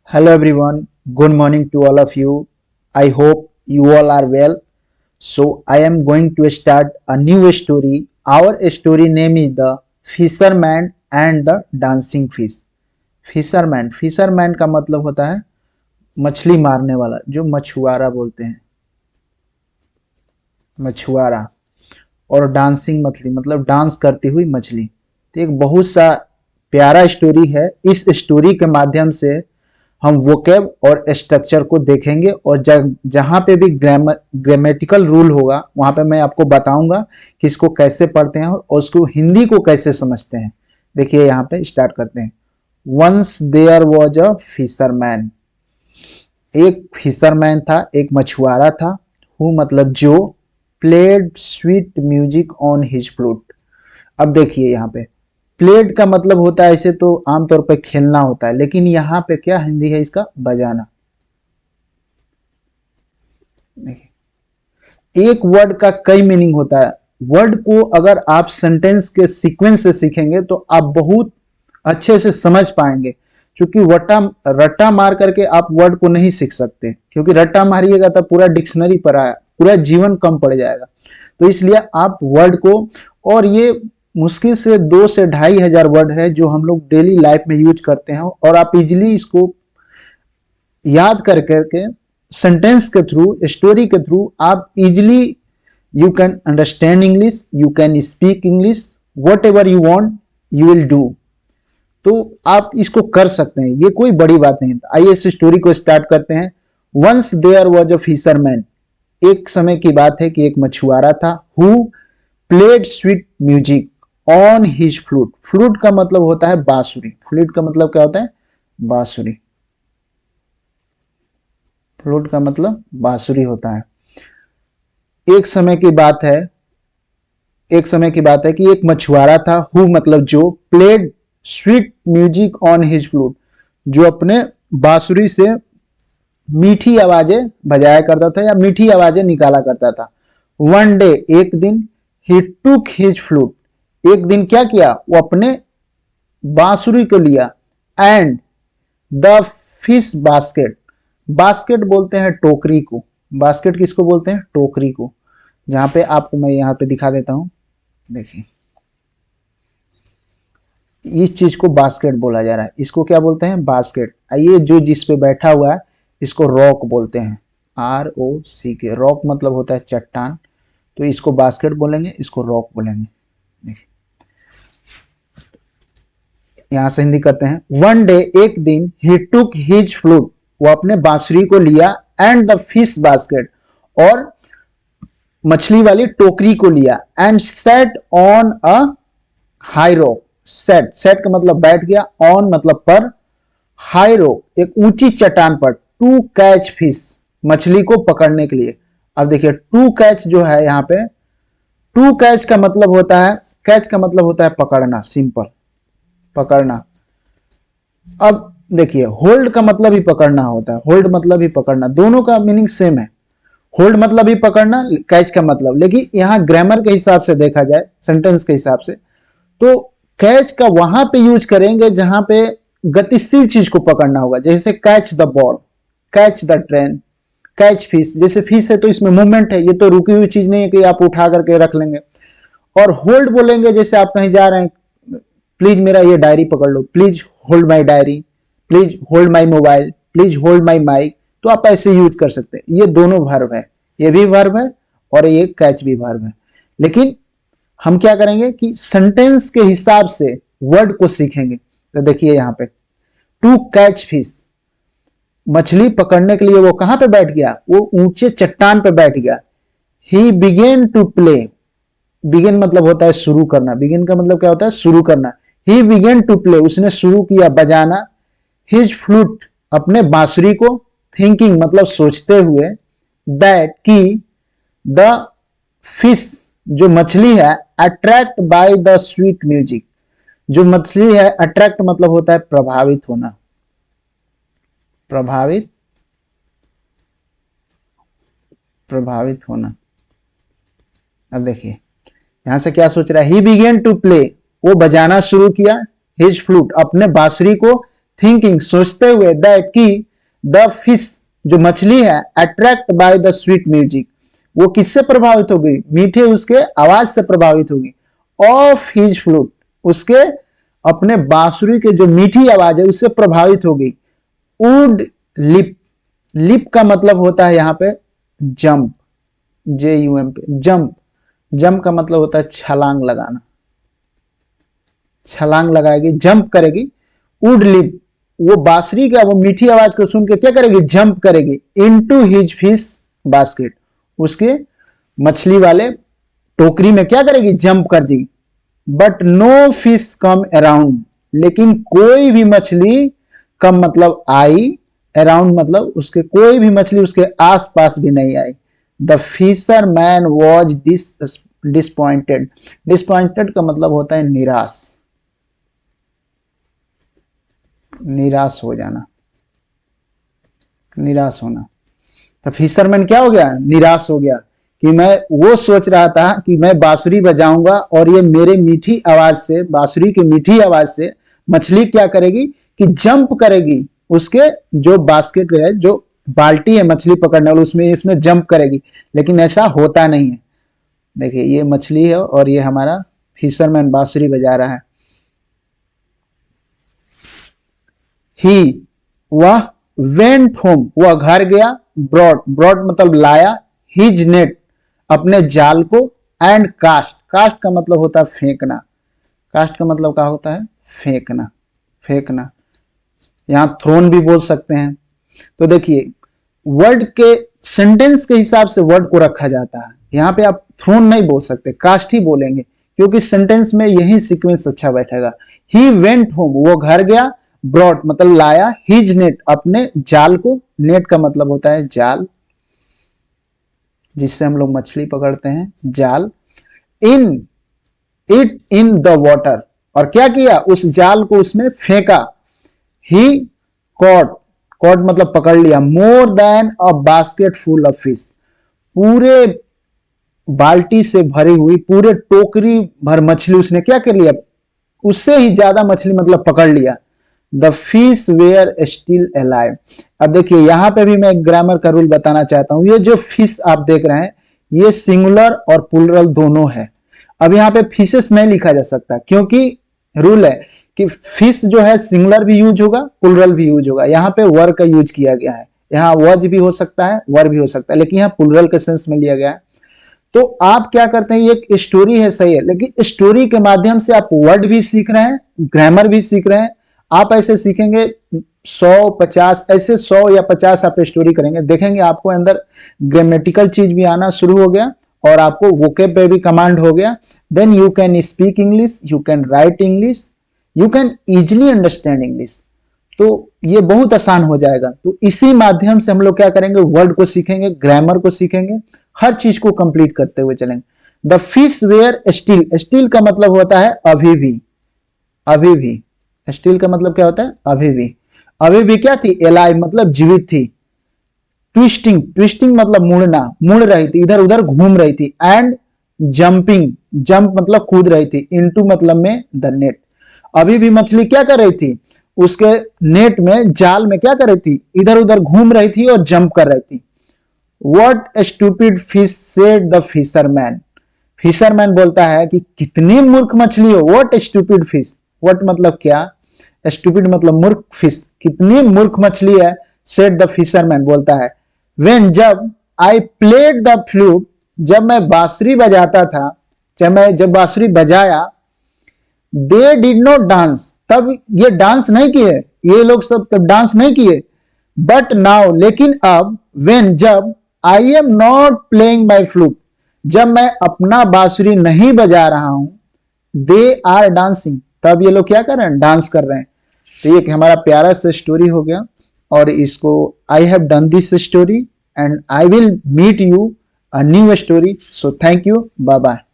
Hello everyone, good morning to all of you. I hope you all are well. So I am going to start a new story. Our story name is The Fisherman and the Dancing Fish. Fisherman का मतलब होता है मछली मारने वाला, जो मछुआरा बोलते हैं, मछुआरा। और डांसिंग मछली मतलब डांस करती हुई मछली। तो एक बहुत सा प्यारा स्टोरी है। इस स्टोरी के माध्यम से हम वोकेब और स्ट्रक्चर को देखेंगे और जहां पे भी ग्रामेटिकल रूल होगा वहां पे मैं आपको बताऊंगा कि इसको कैसे पढ़ते हैं और उसको हिंदी को कैसे समझते हैं। देखिए यहाँ पे स्टार्ट करते हैं। Once there was a fisherman. एक फिशरमैन था, एक मछुआरा था। हु मतलब जो, played sweet music on his flute. अब देखिए यहाँ पे प्लेड का मतलब होता है, ऐसे तो आमतौर पर खेलना होता है, लेकिन यहाँ पे क्या हिंदी है इसका, बजाना। एक वर्ड का कई मीनिंग होता है। वर्ड को अगर आप सेंटेंस के सीक्वेंस से सीखेंगे तो आप बहुत अच्छे से समझ पाएंगे, क्योंकि रट्टा मार करके आप वर्ड को नहीं सीख सकते, क्योंकि रट्टा मारिएगा तो पूरा डिक्शनरी पर आया, पूरा जीवन कम पड़ जाएगा। तो इसलिए आप वर्ड को, और ये मुश्किल से 2 से 2,500 वर्ड है जो हम लोग डेली लाइफ में यूज करते हैं, और आप इजिली इसको याद कर करके सेंटेंस के थ्रू, स्टोरी के थ्रू आप easily you can understand English, you can speak English, what ever you want you will do. तो आप इसको कर सकते हैं, ये कोई बड़ी बात नहीं। आइए इस स्टोरी को स्टार्ट करते हैं। Once there was a fisherman. एक समय की बात है कि एक मछुआरा था। Who played sweet music on his flute. Flute का मतलब होता है बांसुरी। फ्लूट का मतलब क्या होता है, बांसुरी। फ्लूट का मतलब बांसुरी होता है। एक समय की बात है कि एक मछुआरा था। हु मतलब जो, played sweet music on his flute, जो अपने बांसुरी से मीठी आवाजें बजाया करता था या मीठी आवाजें निकाला करता था। वन डे, एक दिन, ही टुक हिज फ्लूट, एक दिन क्या किया, वो अपने बांसुरी को लिया, and the fish basket. Basket बोलते हैं टोकरी को। बास्केट किसको बोलते हैं, टोकरी को। जहां पे आपको मैं यहां पे दिखा देता हूं, देखिए इस चीज को बास्केट बोला जा रहा है। इसको क्या बोलते हैं, बास्केट। ये जो जिस पे बैठा हुआ है इसको रॉक बोलते हैं, ROCK। रॉक मतलब होता है चट्टान, तो इसको बास्केट बोलेंगे, इसको रॉक बोलेंगे। देखिए यहां से हिंदी करते हैं। वन डे, एक दिन, ही टुक हिज फ्लूट, वो अपने बांसुरी को लिया, एंड द फिश बास्केट, और मछली वाली टोकरी को लिया, and set on a high rock. Set का मतलब बैठ गया, ऑन मतलब पर, हाई रॉक एक ऊंची चट्टान पर, टू कैच फिश, मछली को पकड़ने के लिए। अब देखिए टू कैच जो है यहाँ पे, टू कैच का मतलब होता है, कैच का मतलब होता है पकड़ना, सिंपल पकड़ना। अब देखिए होल्ड का मतलब ही पकड़ना होता है, होल्ड मतलब ही पकड़ना, दोनों का मीनिंग सेम है। होल्ड मतलब ही पकड़ना, कैच का मतलब। लेकिन यहाँ ग्रामर के हिसाब से देखा जाए, सेंटेंस के हिसाब से, तो कैच का वहां पे यूज करेंगे जहां पे गतिशील चीज को पकड़ना होगा, जैसे catch the ball, catch the train, catch fish. जैसे फिश है तो इसमें मूवमेंट है, ये तो रुकी हुई चीज नहीं है कि आप उठा करके रख लेंगे। और होल्ड बोलेंगे जैसे आप कहीं जा रहे हैं, प्लीज मेरा ये डायरी पकड़ लो, please hold my diary, please hold my mobile, please hold my mic. तो आप ऐसे यूज कर सकते हैं। ये दोनों वर्ब है, ये भी वर्ब है और ये कैच भी वर्ब है। लेकिन हम क्या करेंगे कि सेंटेंस के हिसाब से वर्ड को सीखेंगे। तो देखिए यहाँ पे टू कैच फिश, मछली पकड़ने के लिए वो कहां पे बैठ गया, वो ऊंचे चट्टान पे बैठ गया। He began to play, begin मतलब होता है शुरू करना, बिगिन का मतलब क्या होता है, शुरू करना। ही बिगेन टू प्ले, उसने शुरू किया बजाना, हिज फ्लूट, अपने बांसुरी को, थिंकिंग मतलब सोचते हुए, दैट कि द फिश, जो मछली है, attract by the sweet music, जो मछली है, अट्रैक्ट मतलब होता है प्रभावित होना, प्रभावित होना। अब देखिए यहां से क्या सोच रहा है, ही बिगेन टू प्ले, वो बजाना शुरू किया, हिज फ्लूट, अपने बांसुरी को, थिंकिंग सोचते हुए दैट कि द फिश जो मछली है attract by the sweet music, वो किससे प्रभावित होगी, मीठे उसके आवाज से प्रभावित होगी, ऑफ हिज फ्लूट, उसके अपने बांसुरी के जो मीठी आवाज है उससे प्रभावित होगी, वुड लिप, लिप का मतलब होता है यहाँ पे जंप, JUMP जंप, जंप का मतलब होता है छलांग लगाना, छलांग लगाएगी, जंप करेगी, वुड लिप, वो बांसुरी का वो मीठी आवाज को सुन के क्या करेगी, जंप करेगी, इनटू हिज फिश बास्केट, उसके मछली वाले टोकरी में क्या करेगी, जंप कर देगी, but no fish come around, लेकिन कोई भी मछली, कम मतलब आई, अराउंड मतलब उसके कोई भी मछली उसके आसपास भी नहीं आई। The fisherman was disappointed, disappointed का मतलब होता है निराश, निराश हो जाना, निराश होना। तो फिशरमैन क्या हो गया, निराश हो गया कि मैं वो सोच रहा था कि मैं बांसुरी बजाऊंगा और ये मेरे मीठी आवाज से, बांसुरी की मीठी आवाज से मछली क्या करेगी कि जंप करेगी, उसके जो बास्केट है, जो बाल्टी है मछली पकड़ने वाली, उसमें इसमें जंप करेगी, लेकिन ऐसा होता नहीं है। देखिए ये मछली है और ये हमारा फिशरमैन बांसुरी बजा रहा है। ही, वह, वेंट होम, वह घर गया, ब्रॉड, ब्रॉड मतलब लाया, हिज नेट, अपने जाल को, एंड कास्ट, कास्ट का मतलब होता है फेंकना, कास्ट का मतलब क्या होता है, फेंकना, फेंकना, यहां थ्रोन भी बोल सकते हैं। तो देखिए वर्ड के सेंटेंस के हिसाब से वर्ड को रखा जाता है, यहां पे आप थ्रोन नहीं बोल सकते, कास्ट ही बोलेंगे, क्योंकि सेंटेंस में यही सीक्वेंस अच्छा बैठेगा। ही वेंट होम, वो घर गया, ब्रॉड मतलब लाया, हिज नेट, अपने जाल को, नेट का मतलब होता है जाल जिससे हम लोग मछली पकड़ते हैं, जाल, in it in the water, और क्या किया, उस जाल को उसमें फेंका, ही कॉट, कॉट मतलब पकड़ लिया, more than a basket full of fish, पूरे बाल्टी से भरी हुई, पूरे टोकरी भर मछली उसने क्या कर लिया, उससे ही ज्यादा मछली मतलब पकड़ लिया। The fish were still alive. अब देखिए यहां पे भी मैं एक ग्रामर का रूल बताना चाहता हूं, ये जो फिश आप देख रहे हैं ये सिंगुलर और प्लूरल दोनों है। अब यहाँ पे फिशेस नहीं लिखा जा सकता, क्योंकि रूल है कि फिश जो है सिंगुलर भी यूज होगा, प्लूरल भी यूज होगा। यहाँ पे वर का यूज किया गया है, यहाँ वज भी हो सकता है, वर भी हो सकता है, लेकिन यहाँ प्लूरल के सेंस में लिया गया है। तो आप क्या करते हैं, ये एक स्टोरी है, सही है, लेकिन स्टोरी के माध्यम से आप वर्ड भी सीख रहे हैं, ग्रामर भी सीख रहे हैं। आप ऐसे सीखेंगे 100-50, ऐसे 100 या 50 आप स्टोरी करेंगे, देखेंगे आपको अंदर ग्रामेटिकल चीज भी आना शुरू हो गया और आपको वोकेब पे भी कमांड हो गया। Then you can speak English, you can write English, you can easily understand English. तो ये बहुत आसान हो जाएगा। तो इसी माध्यम से हम लोग क्या करेंगे, वर्ड को सीखेंगे, ग्रामर को सीखेंगे, हर चीज को कंप्लीट करते हुए चलेंगे। The fish were still, still का मतलब होता है अभी भी, अभी भी, स्टिल का मतलब क्या होता है, अभी भी, अभी भी क्या थी, एलाइव मतलब जीवित थी। ट्विस्टिंग, ट्विस्टिंग मतलब मुड़ना, मुड़ रही थी, इधर उधर घूम रही थी। एंड जंपिंग, जंप मतलब कूद रही थी। इनटू मतलब में द नेट, अभी भी मछली क्या कर रही थी, उसके नेट में, जाल में क्या कर रही थी, इधर उधर घूम रही थी और जंप कर रही थी। What stupid fish said the fisherman, fisherman बोलता है कि कितनी मूर्ख मछली हो। व्हाट स्टूपिड फिश, व्हाट मतलब क्या, स्टूपिड मतलब मूर्ख, फिश कितनी मूर्ख मछली है। सेड द फिशरमैन बोलता है, व्हेन जब आई प्लेड द फ्लूट, जब मैं बांसुरी बजाता था, जब बांसुरी बजाया, दे डिड नॉट डांस, तब ये डांस नहीं किए, ये लोग सब तब डांस नहीं किए। बट नाउ, लेकिन अब, व्हेन जब, I am not playing my flute, जब मैं अपना बांसुरी नहीं बजा रहा हूं, दे आर डांसिंग, तब ये लोग क्या कर रहे हैं, डांस कर रहे हैं। तो ये हमारा प्यारा सा स्टोरी हो गया, और इसको I have done this story and I will meet you a new story. So thank you, bye bye.